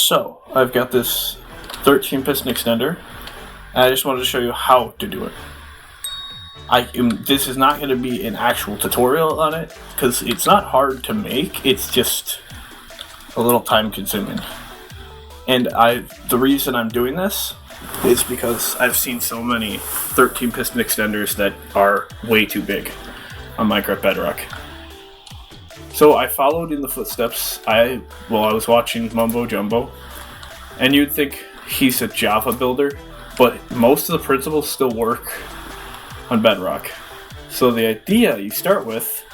So, I've got this 13 piston extender, and I just wanted to show you how to do it. This is not going to be an actual tutorial on it, because it's not hard to make, it's just a little time consuming. And the reason I'm doing this is because I've seen so many 13 piston extenders that are way too big on Minecraft Bedrock. So I followed in the footsteps. I was watching Mumbo Jumbo, and you'd think he's a Java builder, but most of the principles still work on Bedrock. So the idea you start with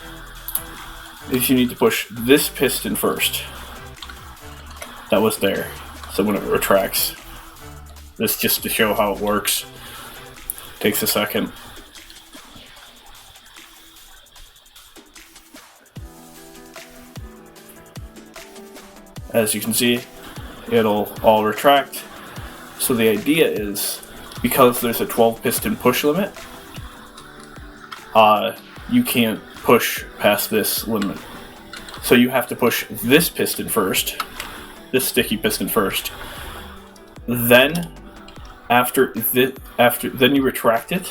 is you need to push this piston first. That was there. So when it retracts, this just to show how it works. Takes a second. As you can see, it'll all retract. So the idea is, because there's a 12 piston push limit, you can't push past this limit. So you have to push this piston first, this sticky piston first. Then, then you retract it,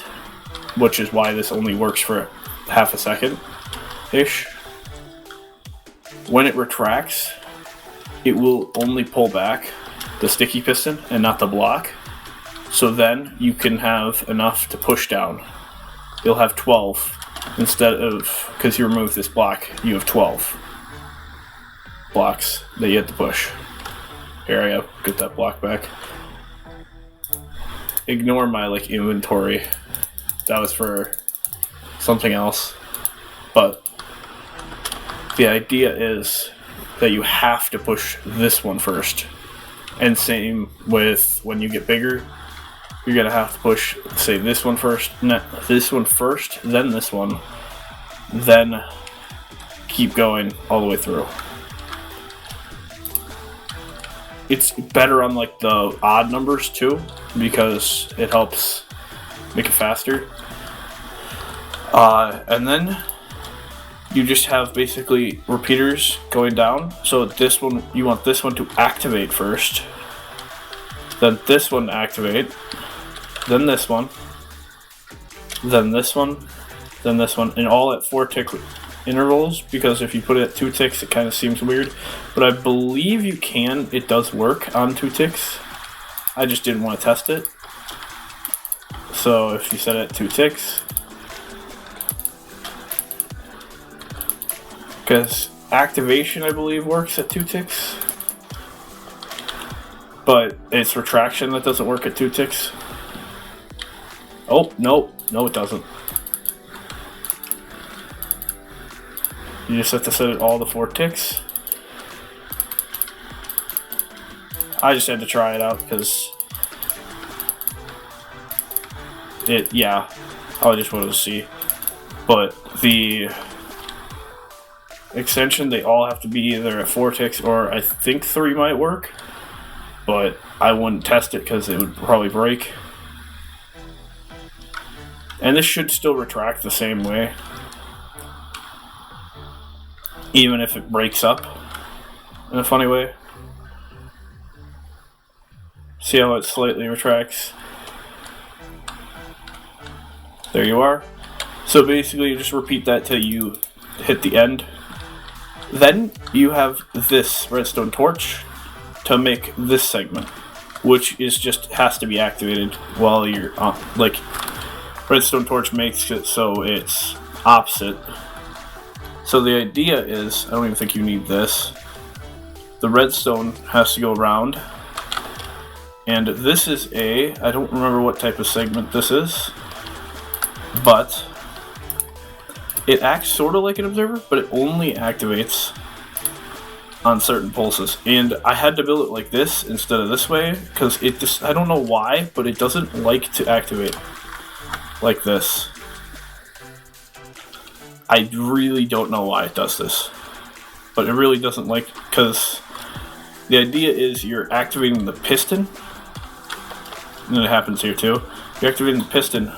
which is why this only works for half a second-ish. When it retracts, it will only pull back the sticky piston and not the block. So then you can have enough to push down. You'll have 12 instead of, because you remove this block, you have 12 blocks that you have to push. Here I go, get that block back. Ignore my inventory. That was for something else. But the idea is that you have to push this one first. And same with when you get bigger, you're gonna have to push, say, this one first, this one first, then this one, then keep going all the way through. It's better on the odd numbers too, because it helps make it faster. And then you just have basically repeaters going down. So this one, you want this one to activate first, then this one to activate, then this one, then this one, then this one, and all at 4 tick intervals, because if you put it at 2 ticks it kind of seems weird, but I believe you can, it does work on 2 ticks. I just didn't want to test it. So if you set it at 2 ticks, because activation I believe works at 2 ticks, but it's retraction that doesn't work at 2 ticks. Oh, no it doesn't. You just have to set it all to 4 ticks. I just had to try it out because I just wanted to see. But the extension, they all have to be either at 4 ticks or I think 3 might work, but I wouldn't test it because it would probably break. And this should still retract the same way, even if it breaks up in a funny way. See how it slightly retracts? There you are. So basically you just repeat that till you hit the end. Then you have this redstone torch to make this segment, which is just has to be activated while you're on, redstone torch makes it so it's opposite. So the idea is, I don't even think you need this. The redstone has to go around, and this is I don't remember what type of segment this is, but it acts sort of like an observer, but it only activates on certain pulses. And I had to build it like this instead of this way, because it just, I don't know why, but it doesn't like to activate like this. I really don't know why it does this, but it really doesn't like, because the idea is you're activating the piston, and it happens here too. You're activating the piston,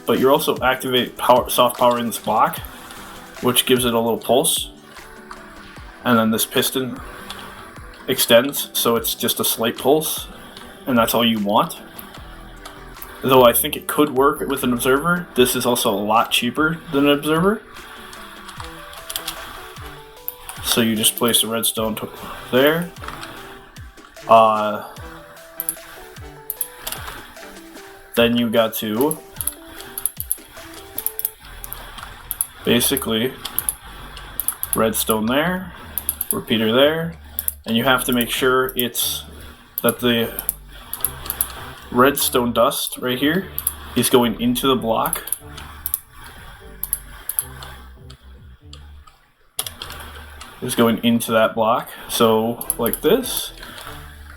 but you're also activating soft powering this block, which gives it a little pulse, and then this piston extends, so it's just a slight pulse, and that's all you want. Though I think it could work with an observer, this is also a lot cheaper than an observer. So you just place a redstone there. Then you got to basically redstone there, repeater there, and you have to make sure that the redstone dust right here is going into the block. Is going into that block, so like this.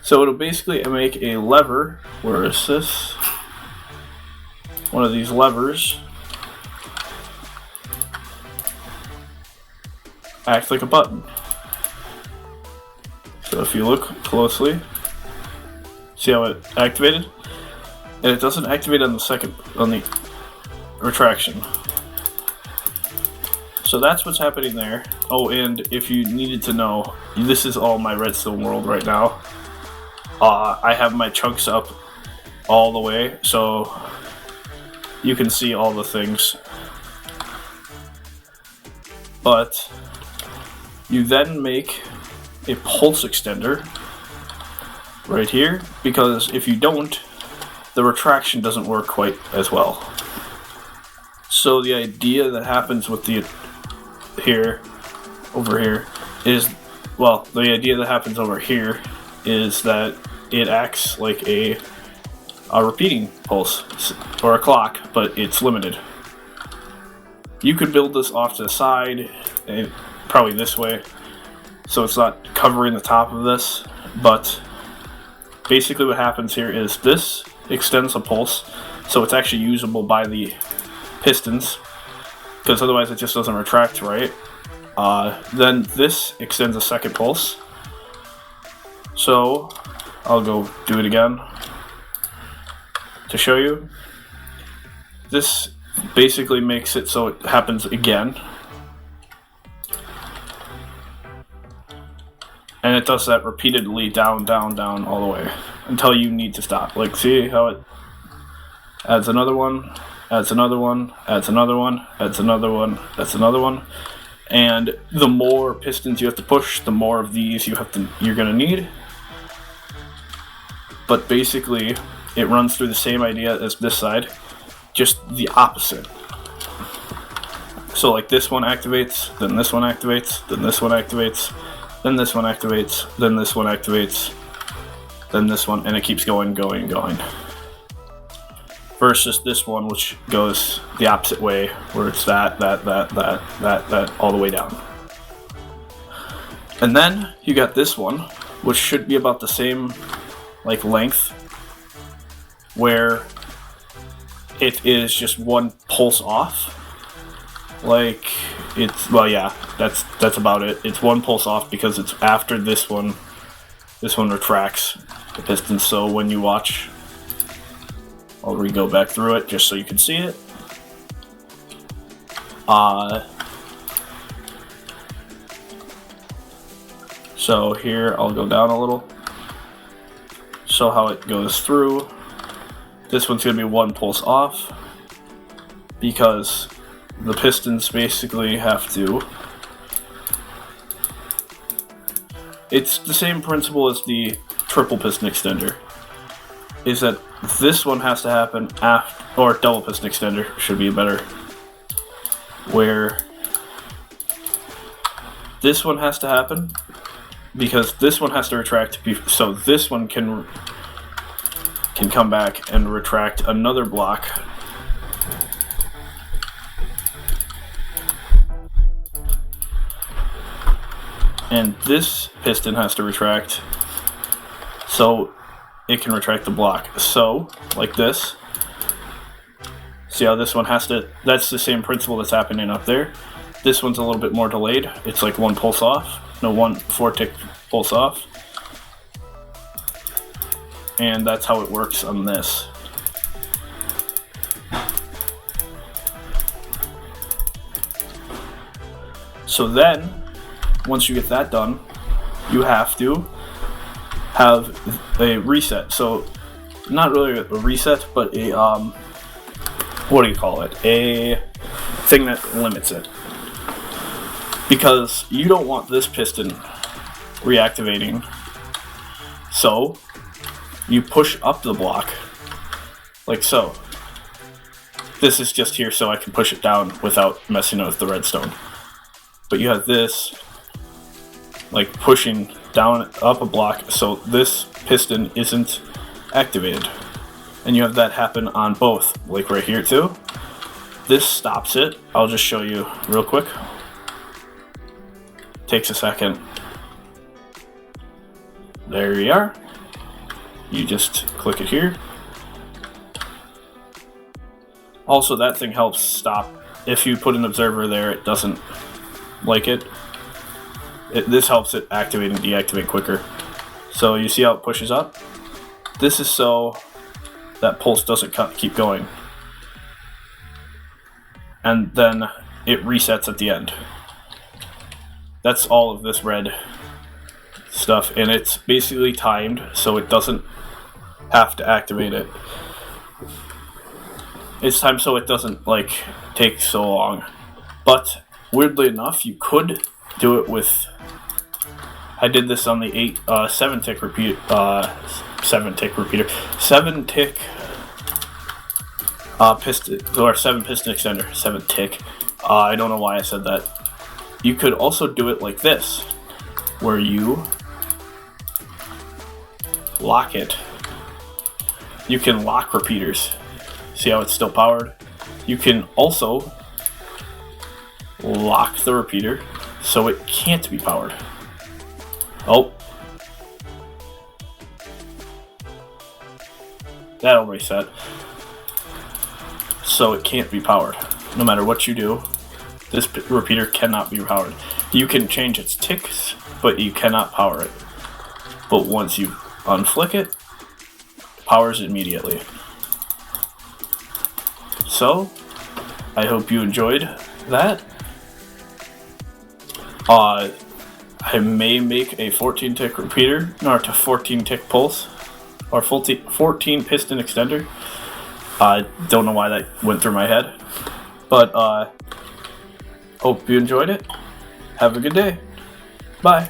So it'll basically make a lever. Where is this? One of these levers acts like a button. So if you look closely, see how it activated? And it doesn't activate on the retraction. So that's what's happening there. Oh, and if you needed to know, this is all my redstone world right now. I have my chunks up all the way, so you can see all the things. But you then make a pulse extender right here, because if you don't, the retraction doesn't work quite as well. So the idea that happens with the over here is, well, the idea that happens over here is that it acts like a repeating pulse or a clock, but it's limited. You could build this off to the side, and probably this way, so it's not covering the top of this, but basically what happens here is this extends a pulse, so it's actually usable by the pistons, because otherwise it just doesn't retract right. Then this extends a second pulse. So I'll go do it again to show you. This basically makes it so it happens again. And it does that repeatedly, down, down, down, all the way, until you need to stop. Like, see how it adds another one, adds another one, adds another one, adds another one, adds another one. And the more pistons you have to push, the more of these you're gonna need. But basically, it runs through the same idea as this side, just the opposite. So like this one activates, then this one activates, then this one activates, then this one activates, then this one activates, then this one, and it keeps going, going, going. Versus this one, which goes the opposite way, where it's that, all the way down. And then you got this one, which should be about the same like length, where it is just one pulse off. Like it's, well, yeah, that's about it. It's one pulse off because it's after this one. This one retracts the piston. So when you watch, I'll re-go back through it just so you can see it. So here I'll go down a little. So how it goes through. This one's gonna be one pulse off because the pistons basically have to. It's the same principle as the triple piston extender. Is that this one has to happen after, or double piston extender should be better, where this one has to happen because this one has to retract, so this one can come back and retract another block. And this piston has to retract so it can retract the block. So, like this. See how this one has to, that's the same principle that's happening up there. This one's a little bit more delayed. It's like one pulse off. No, 4-tick pulse off. And that's how it works on this. So then, once you get that done, you have to have a reset. So not really a reset, but a what do you call it? A thing that limits it. Because you don't want this piston reactivating. So you push up the block like so. This is just here so I can push it down without messing with the redstone. But you have this like pushing down up a block so this piston isn't activated. And you have that happen on both, like right here too. This stops it. I'll just show you real quick. Takes a second. There you are. You just click it here. Also, that thing helps stop. If you put an observer there, it doesn't like it. This helps it activate and deactivate quicker. So you see how it pushes up? This is so that pulse doesn't keep going. And then it resets at the end. That's all of this red stuff, and it's basically timed so it doesn't have to activate it. It's timed so it doesn't like take so long. But weirdly enough, you could do it with. I did this on the 7 tick piston or 7 piston extender. 7 tick. I don't know why I said that. You could also do it like this, where you lock it. You can lock repeaters. See how it's still powered? You can also lock the repeater so it can't be powered. Oh. That'll reset. So it can't be powered. No matter what you do, this repeater cannot be powered. You can change its ticks, but you cannot power it. But once you unflick it, powers immediately. So, I hope you enjoyed that. I may make a 14 tick repeater, or to 14 tick pulse, or 14 piston extender. I don't know why that went through my head, but hope you enjoyed it. Have a good day. Bye.